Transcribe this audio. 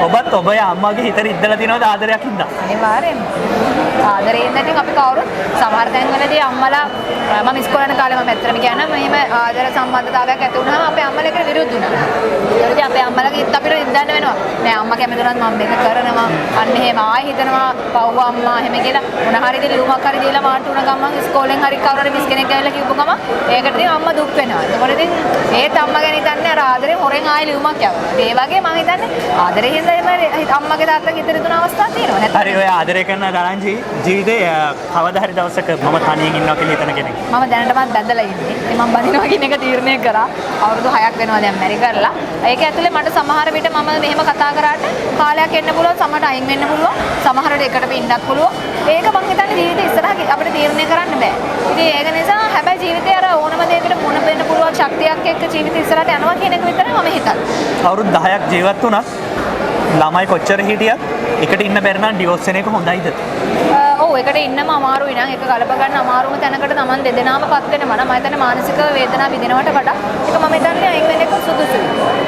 ඔබත් ඔබේ අම්මගේ හිතට ඉද්දලා තියෙනවද ආදරයක් හින්දා? අනිවාර්යෙන්ම. ආදරයෙන් නැති අපි කවුරුත් සමහර තැන්වලදී අම්මලා මම ඉස්කෝලේ යන කාලේ මම ඇත්තටම කියනවා මෙහෙම ආදර සම්බන්ධතාවයක් ඇති වුණාම අපේ අම්මලා එකට විරුද්ධ වුණා. ඒකදී අපේ අම්මලාගේ හිත අපිට ඉද්දන්න වෙනවා. නෑ අම්මා කැමති වුණත් මම මේක කරනවා. අන්න එහෙම ආයෙ හිතනවා පව් අම්මා එහෙම කියලා මොන හරි දෙයක් ලියුමක් හරි දීලා මාට්ටු වුණ ගමන් ඉස්කෝලෙන් හරි කවුරු හරි මිස් කෙනෙක් ඇවිල්ලා කියපු ගමන් ඒකට ඉතින් අම්මා දුක් වෙනවා. ඒකෝට ඉතින් ඒත් අම්මා ගැන හිතන්නේ අර ආදරේ හොරෙන් ආයෙ ලියුමක් යවනවා. ඒ වගේ මම හිතන්නේ ආදරේ හින්දා එහෙම අම්මගේ තාත්තගේ හිතේ දුන අවස්ථා තියෙනවා නේද? හරි ඔය ආදරය කරන දරංජි ජීවිතේ කවදා හරි දවසක මම තනියෙන් ඉන්නවා කියලා හිතන කෙනෙක්. මම දැනටමත් බැඳලා ඉන්නේ. ඉතින් මම බඳිනවා කියන එක තීරණය කරා. අවුරුදු 6ක් වෙනවා දැන් මැරි කරලා. ඒක ඇතුලේ මට සමහර විට මම මෙහෙම කතා කරාට කාලයක් එන්න පුළුවන්, සමහරට අයින් වෙන්න පුළුවන්, සමහරට එකට පින්නක් පුළුවන්. ඒක මම හිතන්නේ ජීවිතේ ඉස්සරහ අපිට තීරණය කරන්න බෑ. ඉතින් ඒක නිසා හැබැයි ජීවිතේ අර ඕනම දෙයකට මුණ දෙන්න පුළුවන් ශක්තියක් එක්ක ජීවිතේ ඉස්සරහට යනවා කියන එක විතරයි මම හිතන්නේ. අවුරුදු 10ක් ජීවත් වුණත් ළමයි කොච්චර හිටියත් එකට ඉන්න බැරි නම් ඩිවෝස් වෙන එක හොඳයිද? ඔව් එකට ඉන්නම අමාරුයි නං ඒක ගලප ගන්න අමාරුම තැනකට Taman දෙදෙනාම පත් වෙනවා නම් මම හිතන්නේ මානසික වේදනාව විඳිනවට වඩා ඒක මම හිතන්නේ අයින් වෙන එක සුදුසුයි.